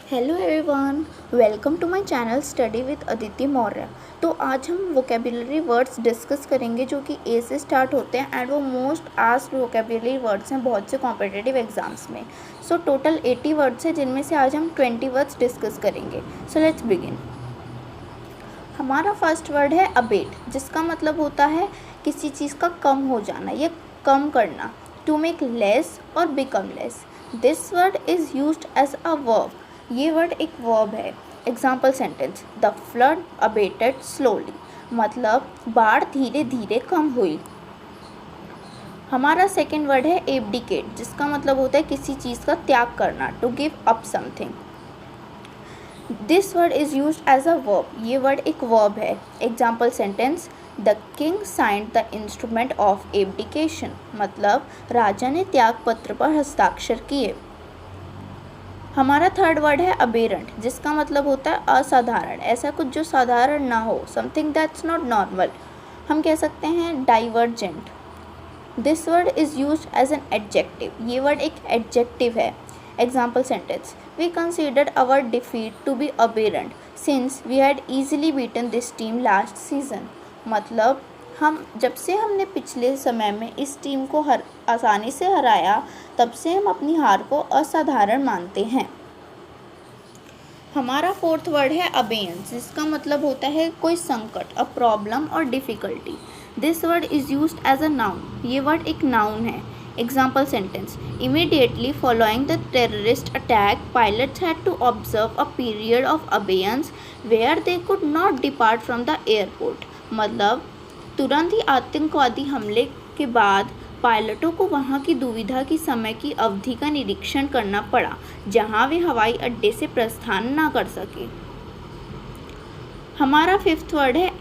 Hello everyone, welcome to my channel study with Aditi Maurya. तो आज हम वोकेबुलरी वर्ड्स डिस्कस करेंगे जो कि ए से स्टार्ट होते हैं एंड वो मोस्ट आस्क्ड वोकेबुलरी वर्ड्स हैं बहुत से कॉम्पिटिटिव एग्जाम्स में। सो टोटल 80 वर्ड्स हैं जिनमें से आज हम 20 वर्ड्स डिस्कस करेंगे। So let's begin. हमारा फर्स्ट वर्ड है अबेट, जिसका मतलब होता है किसी चीज़ का कम हो जाना या कम करना, टू मेक लेस और become less. This word is used as a verb. ये वर्ड एक वर्ब है। Example sentence, the flood abated slowly, मतलब बाढ़ धीरे धीरे कम हुई। हमारा सेकेंड वर्ड है एब्डिकेट, जिसका मतलब होता है किसी चीज़ का त्याग करना, to give up something. This word is used as a verb. ये वर्ड एक वर्ब है। Example sentence, the king signed the instrument of abdication, मतलब राजा ने त्याग पत्र पर हस्ताक्षर किए। हमारा थर्ड वर्ड है अबेरेंट, जिसका मतलब होता है असाधारण, ऐसा कुछ जो साधारण ना हो, समथिंग दैट्स नॉट नॉर्मल। हम कह सकते हैं divergent. This word is used as an adjective. ये वर्ड एक एडजेक्टिव है। Example sentence, we considered our defeat to be aberrant since we had easily beaten this team last season, मतलब जब से हमने पिछले समय में इस टीम को आसानी से हराया, तब से हम अपनी हार को असाधारण मानते हैं। हमारा फोर्थ वर्ड है अबेयंस, जिसका मतलब होता है कोई संकट, अ प्रॉब्लम और difficulty. This word is used as a noun. ये वर्ड एक नाउन है। Example sentence, immediately following the terrorist attack pilots had to observe a period of abeyance where they could not depart from the airport, मतलब तुरंत ही आतंकवादी हमले के बाद पायलटों को वहां की दुविधा की समय की अवधि का निरीक्षण करना पड़ा जहां वे हवाई अड्डे से प्रस्थान ना कर सके। हमारा फिफ्थ वर्ड है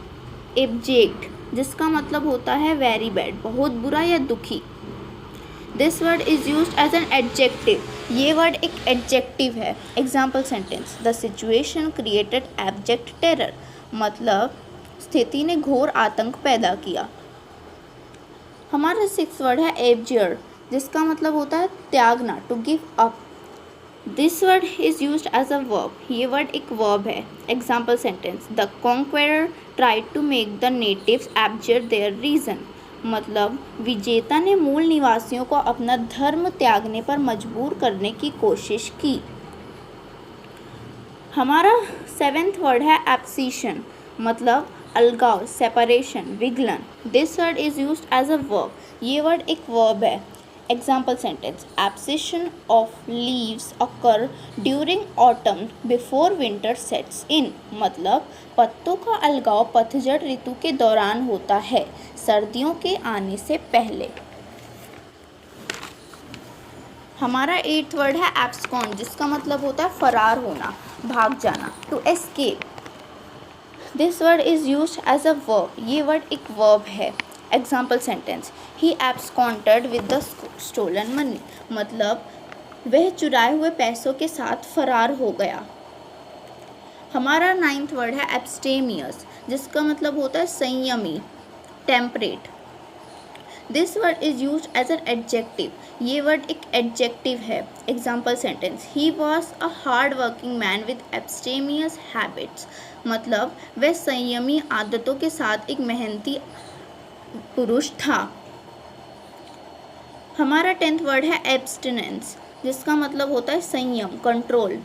एब्जेक्ट, जिसका मतलब होता है वेरी बैड, बहुत बुरा या दुखी। This word is used as an adjective. ये वर्ड एक एडजेक्टिव है। Example sentence, the situation created abject terror, मतलब स्थिति ने घोर आतंक पैदा किया। हमारा सिक्स्थ वर्ड है एब्जर, जिसका मतलब होता है त्यागना, to give up. This word is used as a verb. ये वर्ड एक वर्ब है। Example sentence, the conqueror tried to make the natives abjure their region, मतलब विजेता ने मूल निवासियों को अपना धर्म त्यागने पर मजबूर करने की कोशिश की। हमारा सेवेंथ वर्ड है एब्सिशन, मतलब अलगाव, सेपरेशन, विघलन। This word is used as a verb. ये वर्ड एक वर्ब है। Example sentence, abscission of leaves occur during autumn before winter sets in, मतलब पत्तों का अलगाव पतझड़ ऋतु के दौरान होता है, सर्दियों के आने से पहले। हमारा एट्थ वर्ड है एब्सकॉन्ड, जिसका मतलब होता है फरार होना, भाग जाना, to escape. This word is used as a verb. ये वर्ड एक वर्ब है। Example sentence, he absconded with the stolen money, मतलब वह चुराए हुए पैसों के साथ फरार हो गया। हमारा नाइन्थ वर्ड है एब्स्टेमियस, जिसका मतलब होता है संयमी, temperate. This word is used as an adjective. ये वर्ड एक एडजेक्टिव है। Example sentence, he was a hard working man with abstemious habits, मतलब वह संयमी आदतों के साथ एक मेहनती पुरुष था। हमारा टेंथ वर्ड है एब्स्टिनेंस, जिसका मतलब होता है संयम, control.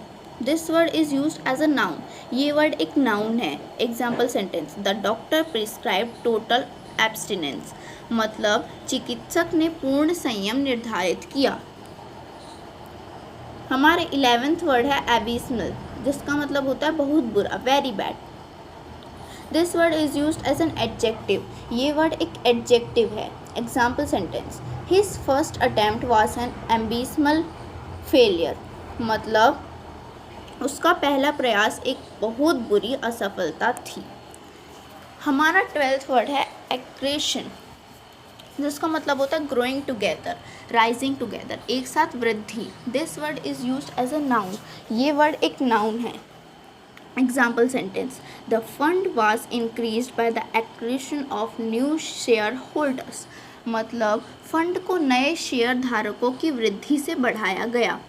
This word is used as a noun. ये वर्ड एक नाउन है। Example sentence, the doctor prescribe total abstinence, मतलब चिकित्सक ने पूर्ण संयम निर्धारित किया। हमारे 11th वर्ड है एबिसमल, जिसका मतलब होता है बहुत बुरा, very bad. This word is used as an adjective. ये वर्ड एक एडजेक्टिव है। Example sentence, his first attempt was an abysmal failure, मतलब उसका पहला प्रयास एक बहुत बुरी असफलता थी। हमारा 12th वर्ड है एक्रेशन, जिसका मतलब होता है ग्रोइंग टुगेदर, राइजिंग टुगेदर, एक साथ वृद्धि। This word is used as a noun. ये वर्ड एक नाउन है। Example sentence, the fund was increased by the accretion of new share holders, मतलब फंड को नए शेयर धारकों की वृद्धि से बढ़ाया गया।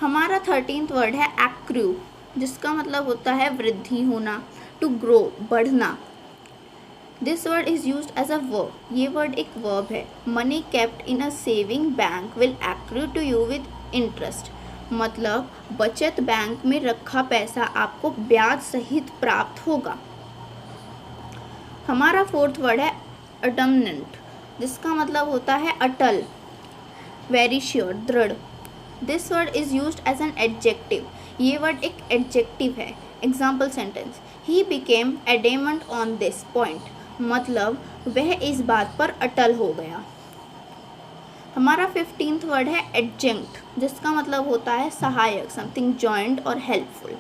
हमारा 13th वर्ड है एक्रू, जिसका मतलब होता है वृद्धि होना, टू ग्रो, बढ़ना। This word is used as a verb, ये वर्ड एक वर्ब है। Money kept in a saving bank will accrue to you with interest, मतलब बचत बैंक में रखा पैसा आपको ब्याज सहित प्राप्त होगा। हमारा 4th वर्ड है अडमनेंट, जिसका मतलब होता है अटल, वेरी श्योर, दृढ़। This word is used as an adjective, ये वर्ड एक एडजेक्टिव है। Example sentence, he became adamant on this point, मतलब वह इस बात पर अटल हो गया। हमारा 15th वर्ड है एडजंक्ट, जिसका मतलब होता है सहायक, समथिंग जॉइंट और helpful.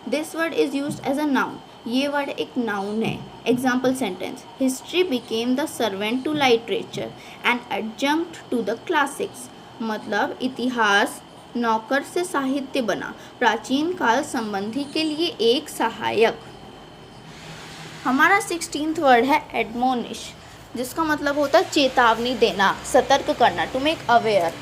This word is used as a noun, ये वर्ड एक नाउन है। Example sentence, history became the servant to literature and adjunct to the classics, मतलब इतिहास नौकर से साहित्य बना, प्राचीन काल संबंधी के लिए एक सहायक। हमारा 16th वर्ड है एडमोनिश, जिसका मतलब होता है चेतावनी देना, सतर्क करना, to make aware.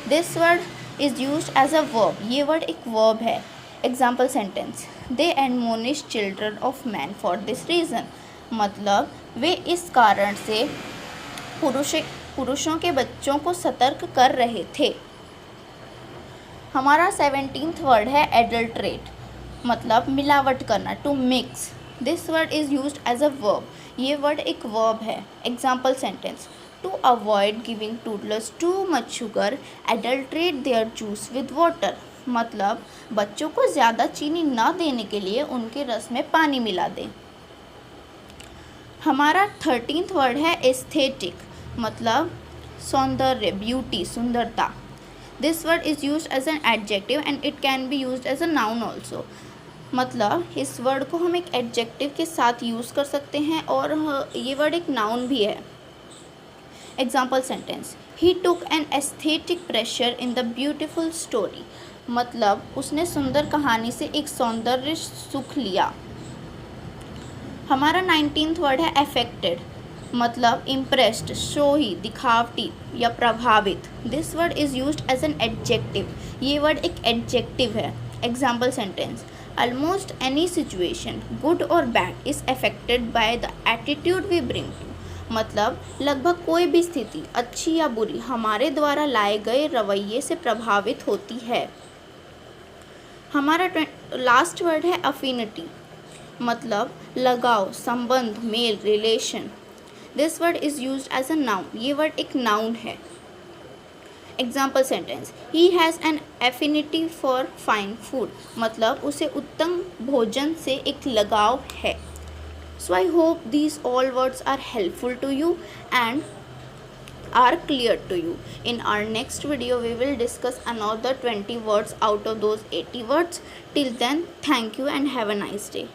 This word is used as a verb, ये वर्ड एक वर्ब है। Example sentence, they admonish children of man for this reason, मतलब वे इस कारण से पुरुषों के बच्चों को सतर्क कर रहे थे। हमारा 17th वर्ड है एडल्ट्रेट, मतलब मिलावट करना, to mix. This word is used as a verb, ये वर्ड एक वर्ब है। Example sentence, to avoid giving toddlers too much sugar adulterate their juice with water, मतलब बच्चों को ज़्यादा चीनी न देने के लिए उनके रस में पानी मिला दें। हमारा 13th वर्ड है एस्थेटिक, मतलब सौंदर्य, ब्यूटी, सुंदरता। This word is used as an adjective and it can be used as a noun also, मतलब इस वर्ड को हम एक एडजेक्टिव के साथ यूज़ कर सकते हैं और ये वर्ड एक नाउन भी है। Example sentence, he took an aesthetic pressure in the beautiful story, मतलब उसने सुंदर कहानी से एक सौंदर्य सुख लिया। हमारा 19th वर्ड है अफेक्टेड, मतलब इम्प्रेस्ड, शोही, दिखावटी या प्रभावित। This word is used as an adjective, ये वर्ड एक एडजेक्टिव है। Example sentence, almost any situation good or bad is affected by the attitude we bring to, मतलब लगभग कोई भी स्थिति अच्छी या बुरी हमारे द्वारा लाए गए रवैये से प्रभावित होती है। हमारा लास्ट वर्ड है अफिनिटी, मतलब लगाव, संबंध, मेल, relation. This word is used as a noun, ये वर्ड एक नाउन है। Example sentence, he has an affinity for fine food, मतलब उसे उत्तम भोजन से एक लगाव है। So I hope these all words are helpful to you and are clear to you. In our next video we will discuss another 20 words out of those 80 words. Till then, thank you and have a nice day.